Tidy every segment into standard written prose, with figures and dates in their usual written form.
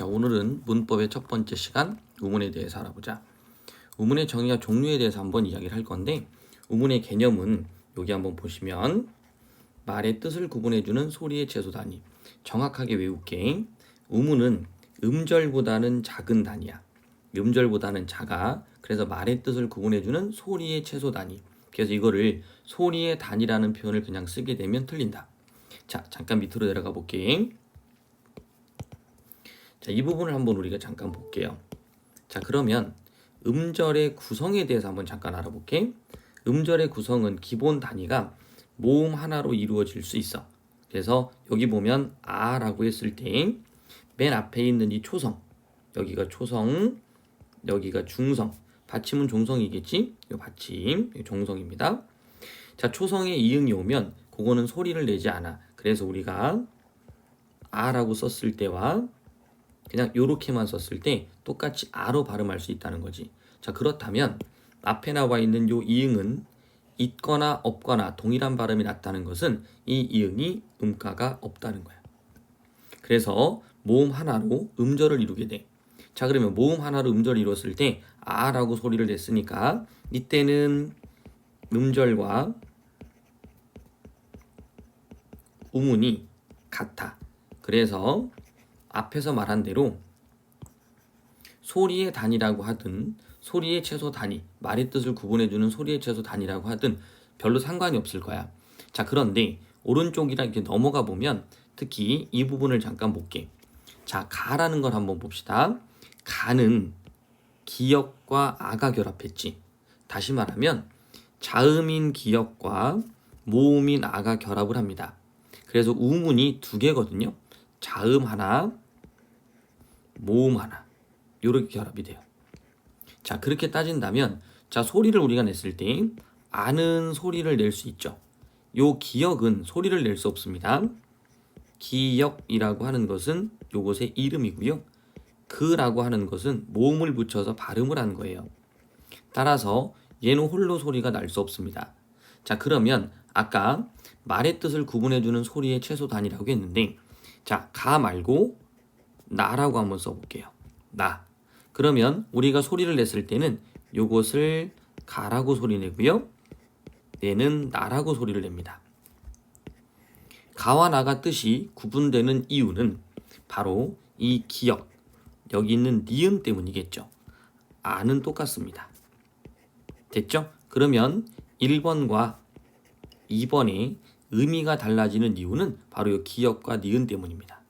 자, 오늘은 문법의 첫 번째 시간 우문에 대해서 알아보자. 우문의 정의와 종류에 대해서 한번 이야기를 할 건데, 우문의 개념은 여기 한번 보시면 말의 뜻을 구분해주는 소리의 최소 단위. 정확하게 외울게. 우문은 음절보다는 작은 단위야. 음절보다는 작아. 그래서 말의 뜻을 구분해주는 소리의 최소 단위. 그래서 이거를 소리의 단위라는 표현을 그냥 쓰게 되면 틀린다. 자, 잠깐 밑으로 내려가 볼게. 자, 이 부분을 한번 우리가 잠깐 볼게요. 자, 그러면 음절의 구성에 대해서 한번 잠깐 알아볼게. 음절의 구성은 기본 단위가 모음 하나로 이루어질 수 있어. 그래서 여기 보면 아라고 했을 때 맨 앞에 있는 이 초성, 여기가 초성, 여기가 중성, 받침은 종성이겠지? 이 받침, 이 종성입니다. 자, 초성에 이응이 오면 그거는 소리를 내지 않아. 그래서 우리가 아라고 썼을 때와 그냥 요렇게만 썼을 때 똑같이 아로 발음할 수 있다는 거지. 자, 그렇다면 앞에 나와 있는 요 이응은 있거나 없거나 동일한 발음이 났다는 것은 이 이응이 음가가 없다는 거야. 그래서 모음 하나로 음절을 이루게 돼. 자, 그러면 모음 하나로 음절을 이뤘을 때 아라고 소리를 냈으니까 이때는 음절과 우문이 같아. 그래서 앞에서 말한 대로 소리의 단위라고 하든 소리의 최소 단위, 말의 뜻을 구분해주는 소리의 최소 단위라고 하든 별로 상관이 없을 거야. 자, 그런데 오른쪽이랑 이렇게 넘어가 보면 특히 이 부분을 잠깐 볼게. 자, 가라는 걸 한번 봅시다. 가는 기역과 아가 결합했지. 다시 말하면 자음인 기역과 모음인 아가 결합을 합니다. 그래서 우문이 두 개거든요. 자음 하나, 모음 하나, 이렇게 결합이 돼요. 자, 그렇게 따진다면 자, 소리를 우리가 냈을 때 아는 소리를 낼 수 있죠. 요 기역은 소리를 낼 수 없습니다. 기역이라고 하는 것은 요것의 이름이고요. 그라고 하는 것은 모음을 붙여서 발음을 한 거예요. 따라서 얘는 홀로 소리가 날 수 없습니다. 자, 그러면 아까 말의 뜻을 구분해주는 소리의 최소 단위라고 했는데, 자, 가 말고 나라고 한번 써볼게요. 나. 그러면 우리가 소리를 냈을 때는 요것을 가라고 소리 내고요. 얘는 나라고 소리를 냅니다. 가와 나가 뜻이 구분되는 이유는 바로 이 기역, 여기 있는 니은 때문이겠죠. 아는 똑같습니다. 됐죠? 그러면 1번과 2번의 의미가 달라지는 이유는 바로 이 기역과 니은 때문입니다.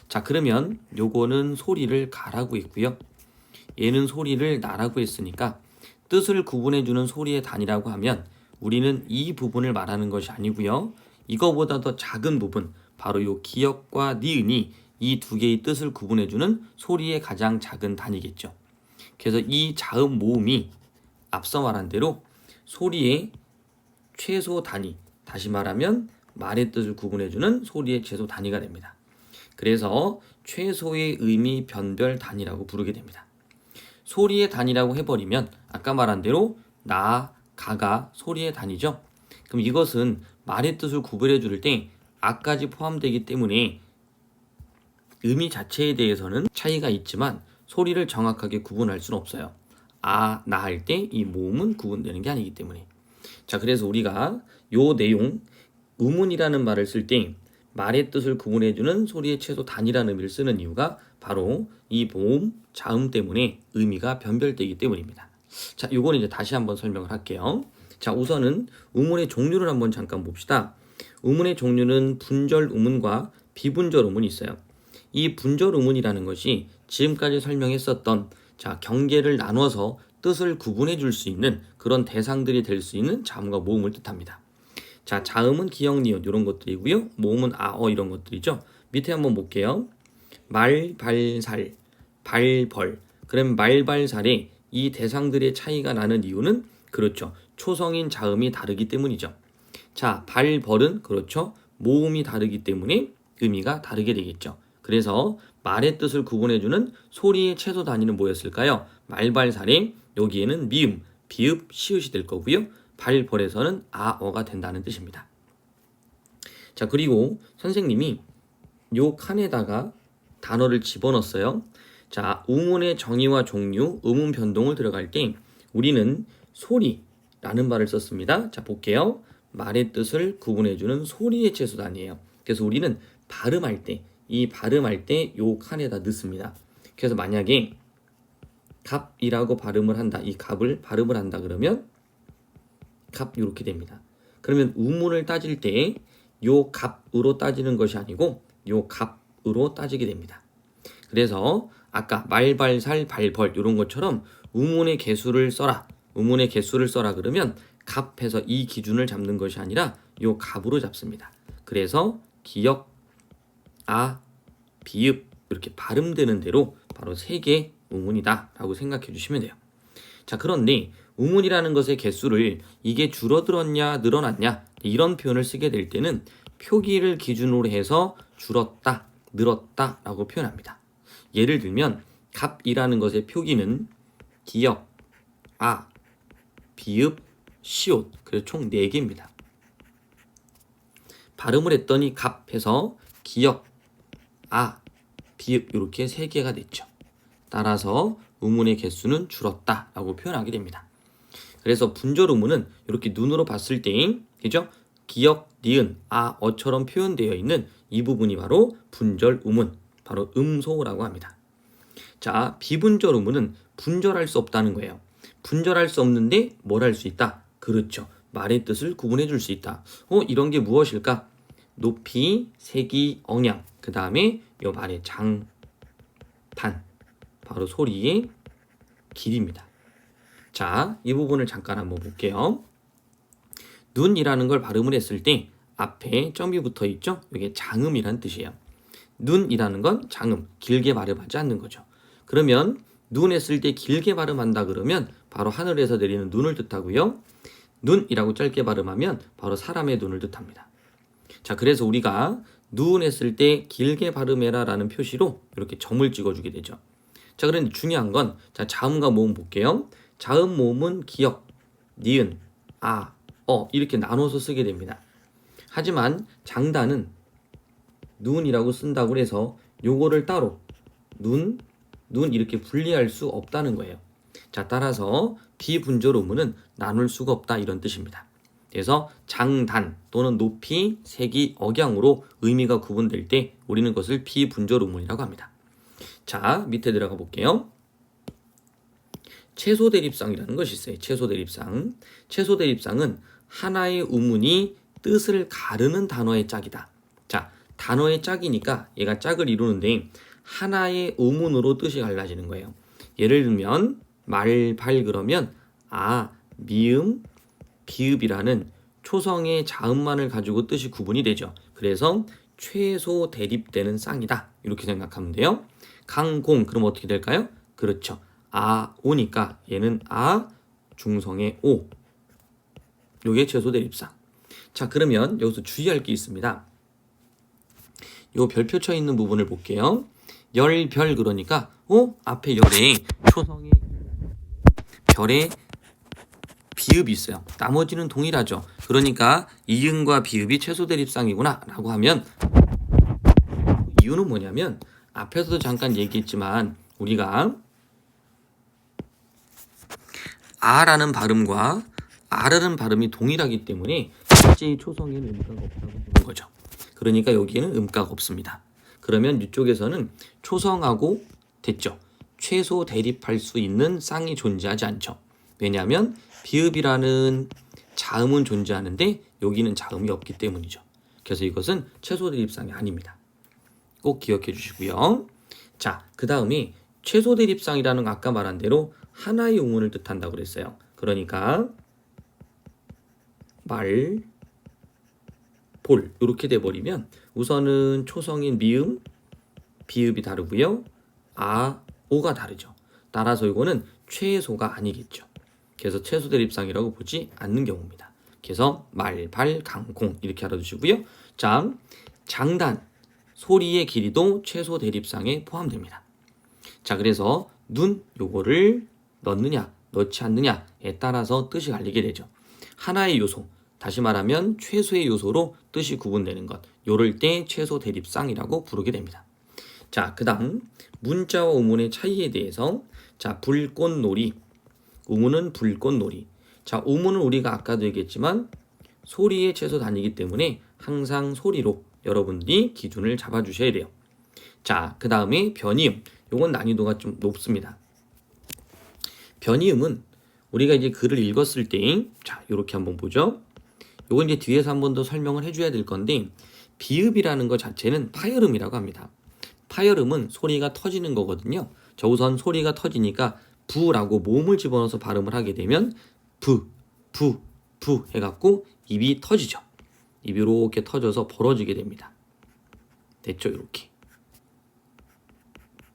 자, 그러면 요거는 소리를 가라고 했고요. 얘는 소리를 나라고 했으니까 뜻을 구분해주는 소리의 단위라고 하면 우리는 이 부분을 말하는 것이 아니고요. 이거보다 더 작은 부분, 바로 요 기역과 니은이 이 두 개의 뜻을 구분해주는 소리의 가장 작은 단위겠죠. 그래서 이 자음 모음이 앞서 말한 대로 소리의 최소 단위, 다시 말하면 말의 뜻을 구분해주는 소리의 최소 단위가 됩니다. 그래서 최소의 의미 변별 단위라고 부르게 됩니다. 소리의 단위라고 해버리면 아까 말한 대로 나, 가가 소리의 단위죠. 그럼 이것은 말의 뜻을 구분해 줄 때 아까지 포함되기 때문에 의미 자체에 대해서는 차이가 있지만 소리를 정확하게 구분할 수는 없어요. 아, 나 할 때 이 모음은 구분되는 게 아니기 때문에. 자, 그래서 우리가 요 내용 의문이라는 말을 쓸 때 말의 뜻을 구분해주는 소리의 최소 단위라는 의미를 쓰는 이유가 바로 이 모음, 자음 때문에 의미가 변별되기 때문입니다. 자, 요거는 이제 다시 한번 설명을 할게요. 자, 우선은 우문의 종류를 한번 잠깐 봅시다. 우문의 종류는 분절 우문과 비분절 우문이 있어요. 이 분절 우문이라는 것이 지금까지 설명했었던 자, 경계를 나눠서 뜻을 구분해 줄 수 있는 그런 대상들이 될 수 있는 자음과 모음을 뜻합니다. 자, 자음은 기역, 니은 이런 것들이고요. 모음은 아, 어 이런 것들이죠. 밑에 한번 볼게요. 말, 발, 살, 발, 벌. 그럼 말, 발, 살에 이 대상들의 차이가 나는 이유는 그렇죠. 초성인 자음이 다르기 때문이죠. 자, 발, 벌은 그렇죠. 모음이 다르기 때문에 의미가 다르게 되겠죠. 그래서 말의 뜻을 구분해주는 소리의 최소 단위는 뭐였을까요? 말, 발, 살에 여기에는 미음, 비읍, 시읒이 될 거고요. 발, 벌에서는 아, 어가 된다는 뜻입니다. 자, 그리고 선생님이 요 칸에다가 단어를 집어넣었어요. 자, 우문의 정의와 종류, 의문 변동을 들어갈 때 우리는 소리라는 말을 썼습니다. 자, 볼게요. 말의 뜻을 구분해주는 소리의 최소단이에요. 그래서 우리는 발음할 때, 이 발음할 때 요 칸에다 넣습니다. 그래서 만약에 갑이라고 발음을 한다. 이 갑을 발음을 한다 그러면 갑 이렇게 됩니다. 그러면 우문을 따질 때 요 갑으로 따지는 것이 아니고 요 갑으로 따지게 됩니다. 그래서 아까 말발살 발벌 이런 것처럼 우문의 개수를 써라. 우문의 개수를 써라 그러면 갑해서 이 기준을 잡는 것이 아니라 요 갑으로 잡습니다. 그래서 기역, 아, 비읍 이렇게 발음되는 대로 바로 3개 우문이다 라고 생각해 주시면 돼요. 자, 그런데 우문이라는 것의 개수를 이게 줄어들었냐 늘어났냐 이런 표현을 쓰게 될 때는 표기를 기준으로 해서 줄었다 늘었다 라고 표현합니다. 예를 들면 갑이라는 것의 표기는 기역, 아, 비읍, 시옷 그래서 총 4개입니다. 발음을 했더니 갑해서 기역, 아, 비읍 이렇게 3개가 됐죠. 따라서 우문의 개수는 줄었다 라고 표현하게 됩니다. 그래서 분절 우문은 이렇게 눈으로 봤을 때 그죠? 기역, 니은, 아, 어처럼 표현되어 있는 이 부분이 바로 분절 우문, 바로 음소라고 합니다. 자, 비분절 우문은 분절할 수 없다는 거예요. 분절할 수 없는데 뭘 할 수 있다? 그렇죠. 말의 뜻을 구분해 줄 수 있다. 이런 게 무엇일까? 높이, 색이, 억양, 그 다음에 요 말의 장, 단, 바로 소리의 길이입니다. 자, 이 부분을 잠깐 한번 볼게요. 눈이라는 걸 발음을 했을 때 앞에 점이 붙어 있죠? 이게 장음이란 뜻이에요. 눈이라는 건 장음, 길게 발음하지 않는 거죠. 그러면 눈 했을 때 길게 발음한다 그러면 바로 하늘에서 내리는 눈을 뜻하고요. 눈이라고 짧게 발음하면 바로 사람의 눈을 뜻합니다. 자, 그래서 우리가 눈 했을 때 길게 발음해라 라는 표시로 이렇게 점을 찍어주게 되죠. 자, 그런데 중요한 건 자, 자음과 모음 볼게요. 자음 모음은 기역, 니은, 아, 이렇게 나눠서 쓰게 됩니다. 하지만 장단은 눈이라고 쓴다고 해서 요거를 따로 눈 이렇게 분리할 수 없다는 거예요. 자, 따라서 비분절 우문은 나눌 수가 없다 이런 뜻입니다. 그래서 장단 또는 높이, 색이, 억양으로 의미가 구분될 때 우리는 그것을 비분절 우문이라고 합니다. 자, 밑에 들어가 볼게요. 채소대립상이라는 것이 있어요. 채소대립상. 채소대립상은 하나의 우문이 뜻을 가르는 단어의 짝이다. 자, 단어의 짝이니까 얘가 짝을 이루는데 하나의 우문으로 뜻이 갈라지는 거예요. 예를 들면 말, 발 그러면 아, 미음, 비읍이라는 초성의 자음만을 가지고 뜻이 구분이 되죠. 그래서 최소 대립되는 쌍이다. 이렇게 생각하면 돼요. 강, 공 그럼 어떻게 될까요? 그렇죠. 아, 오니까 얘는 아, 중성의 오. 요게 최소 대립상. 자, 그러면 여기서 주의할 게 있습니다. 요 별표 쳐 있는 부분을 볼게요. 열, 별 그러니까 앞에 열에 초성의 별에 비읍이 있어요. 나머지는 동일하죠. 그러니까 이응과 비읍이 최소 대립상이구나 라고 하면 이유는 뭐냐면 앞에서도 잠깐 얘기했지만 우리가 아라는 발음과 아라는 발음이 동일하기 때문에 실제 초성에는 음가가 없다고 보는 거죠. 그러니까 여기에는 음가가 없습니다. 그러면 이쪽에서는 초성하고 됐죠. 최소 대립할 수 있는 쌍이 존재하지 않죠. 왜냐하면 비읍이라는 자음은 존재하는데 여기는 자음이 없기 때문이죠. 그래서 이것은 최소 대립상이 아닙니다. 꼭 기억해 주시고요. 자, 그 다음에 최소 대립상이라는 건 아까 말한 대로 하나의 우문을 뜻한다고 그랬어요. 그러니까 말, 볼 이렇게 돼버리면 우선은 초성인 미음, 비읍이 다르고요. 아, 오가 다르죠. 따라서 이거는 최소가 아니겠죠. 그래서 최소 대립상이라고 보지 않는 경우입니다. 그래서 말, 발, 강, 공 이렇게 알아두시고요. 자, 장단, 소리의 길이도 최소 대립상에 포함됩니다. 자, 그래서 눈 요거를 넣느냐 넣지 않느냐에 따라서 뜻이 갈리게 되죠. 하나의 요소, 다시 말하면 최소의 요소로 뜻이 구분되는 것, 요럴 때 최소 대립상이라고 부르게 됩니다. 자, 그다음 문자와 우문의 차이에 대해서 자, 불꽃놀이. 우문은 불꽃놀이. 자, 우문은 우리가 아까도 얘기했지만 소리의 최소 단위이기 때문에 항상 소리로 여러분들이 기준을 잡아 주셔야 돼요. 자, 그다음에 변이음. 요건 난이도가 좀 높습니다. 변이음은 우리가 이제 글을 읽었을 때, 자, 요렇게 한번 보죠. 요건 이제 뒤에서 한 번 더 설명을 해줘야 될 건데, 비읍이라는 것 자체는 파열음이라고 합니다. 파열음은 소리가 터지는 거거든요. 자, 우선 소리가 터지니까 부라고 모음을 집어넣어서 발음을 하게 되면 부 해갖고 입이 터지죠. 입이 이렇게 터져서 벌어지게 됩니다. 됐죠? 이렇게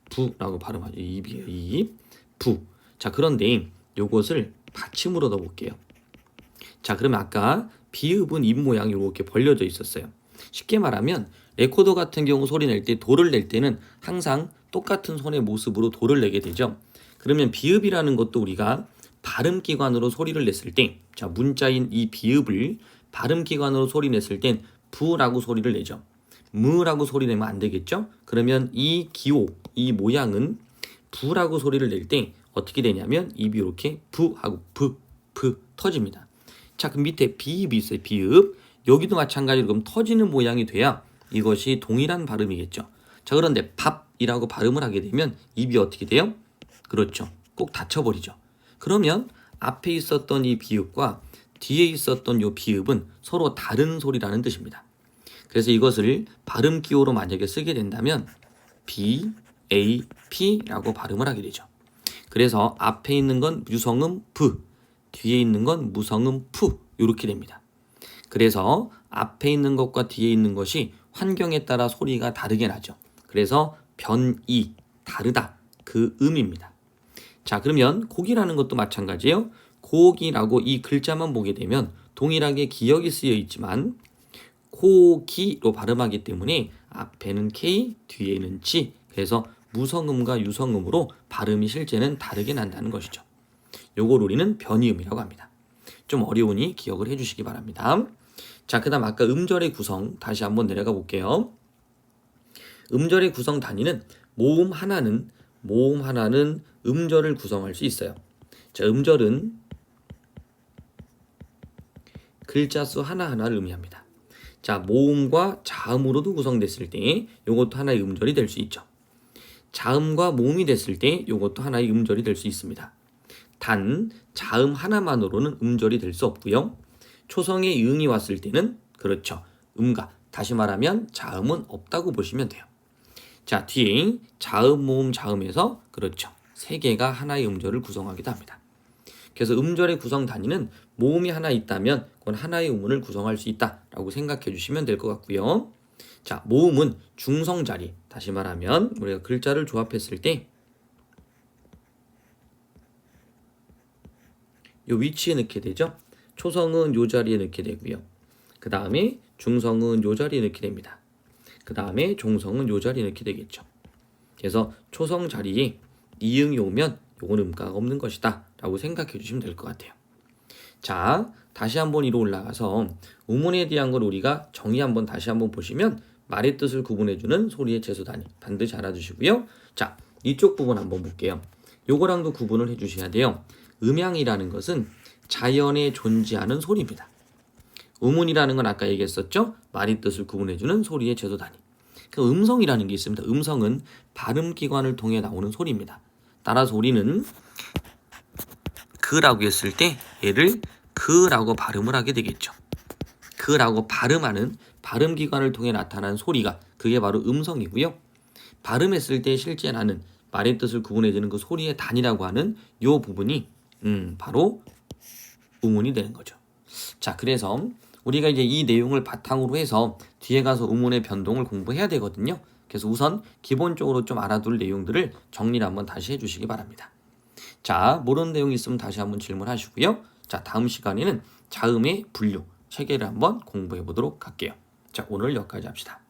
부라고 발음하죠. 입이에요. 입, 부. 자, 그런데 요것을 받침으로 넣어볼게요. 자, 그러면 아까 비읍은 입 모양이 이렇게 벌려져 있었어요. 쉽게 말하면 레코더 같은 경우 소리 낼 때 도를 낼 때는 항상 똑같은 손의 모습으로 도를 내게 되죠. 그러면 비읍이라는 것도 우리가 발음기관으로 소리를 냈을 때, 자, 문자인 이 비읍을 발음기관으로 소리 냈을 땐 부라고 소리를 내죠. 무라고 소리 내면 안 되겠죠? 그러면 이 기호, 이 모양은 부라고 소리를 낼 때 어떻게 되냐면 입이 이렇게 부하고 부 터집니다. 자, 그럼 밑에 비읍이 있어요. 비읍. 여기도 마찬가지로 그럼 터지는 모양이 돼야 이것이 동일한 발음이겠죠. 자, 그런데 밥이라고 발음을 하게 되면 입이 어떻게 돼요? 그렇죠. 꼭 닫혀버리죠. 그러면 앞에 있었던 이 비읍과 뒤에 있었던 이 비읍은 서로 다른 소리라는 뜻입니다. 그래서 이것을 발음 기호로 만약에 쓰게 된다면 B, A, P라고 발음을 하게 되죠. 그래서 앞에 있는 건 유성음 부, 뒤에 있는 건 무성음 푸 이렇게 됩니다. 그래서 앞에 있는 것과 뒤에 있는 것이 환경에 따라 소리가 다르게 나죠. 그래서 변이, 다르다, 그 의미입니다. 자, 그러면 곡이라는 것도 마찬가지예요. 곡이라고 이 글자만 보게 되면 동일하게 기역이 쓰여 있지만 고기로 발음하기 때문에 앞에는 K, 뒤에는 G. 그래서 무성음과 유성음으로 발음이 실제는 다르게 난다는 것이죠. 요걸 우리는 변이음이라고 합니다. 좀 어려우니 기억을 해주시기 바랍니다. 자, 그 다음 아까 음절의 구성 다시 한번 내려가 볼게요. 음절의 구성 단위는 모음 하나는 음절을 구성할 수 있어요. 자, 음절은 글자 수 하나하나를 의미합니다. 자, 모음과 자음으로도 구성됐을 때 이것도 하나의 음절이 될 수 있죠. 자음과 모음이 됐을 때 이것도 하나의 음절이 될 수 있습니다. 단 자음 하나만으로는 음절이 될 수 없고요. 초성에 응이 왔을 때는 그렇죠. 음가. 다시 말하면 자음은 없다고 보시면 돼요. 자, 뒤에 자음, 모음, 자음에서 그렇죠. 세 개가 하나의 음절을 구성하기도 합니다. 그래서 음절의 구성 단위는 모음이 하나 있다면 그건 하나의 음문을 구성할 수 있다라고 생각해 주시면 될 것 같고요. 자, 모음은 중성 자리. 다시 말하면 우리가 글자를 조합했을 때 요 위치에 넣게 되죠. 초성은 요 자리에 넣게 되고요. 그 다음에 중성은 요 자리에 넣게 됩니다. 그 다음에 종성은 요 자리에 넣게 되겠죠. 그래서 초성 자리에 이응이 오면 요건 음가가 없는 것이다 라고 생각해 주시면 될 것 같아요. 자, 다시 한번 위로 올라가서 우문에 대한 걸 우리가 정의 한번 다시 한번 보시면 말의 뜻을 구분해주는 소리의 최소 단위 반드시 알아두시고요. 자, 이쪽 부분 한번 볼게요. 요거랑도 구분을 해주셔야 돼요. 음양이라는 것은 자연에 존재하는 소리입니다. 우문이라는 건 아까 얘기했었죠. 말의 뜻을 구분해주는 소리의 최소 단위. 그 음성이라는 게 있습니다. 음성은 발음기관을 통해 나오는 소리입니다. 따라서 우리는 그라고 했을 때 얘를 그라고 발음을 하게 되겠죠. 그라고 발음하는 발음기관을 통해 나타난 소리가 그게 바로 음성이고요. 발음했을 때 실제 나는 말의 뜻을 구분해주는 그 소리의 단위라고 하는 이 부분이 바로 우문이 되는 거죠. 자, 그래서 우리가 이제 이 내용을 바탕으로 해서 뒤에 가서 우문의 변동을 공부해야 되거든요. 그래서 우선 기본적으로 좀 알아둘 내용들을 정리를 한번 다시 해주시기 바랍니다. 자, 모르는 내용이 있으면 다시 한번 질문하시고요. 자, 다음 시간에는 자음의 분류 체계를 한번 공부해 보도록 할게요. 자, 오늘 여기까지 합시다.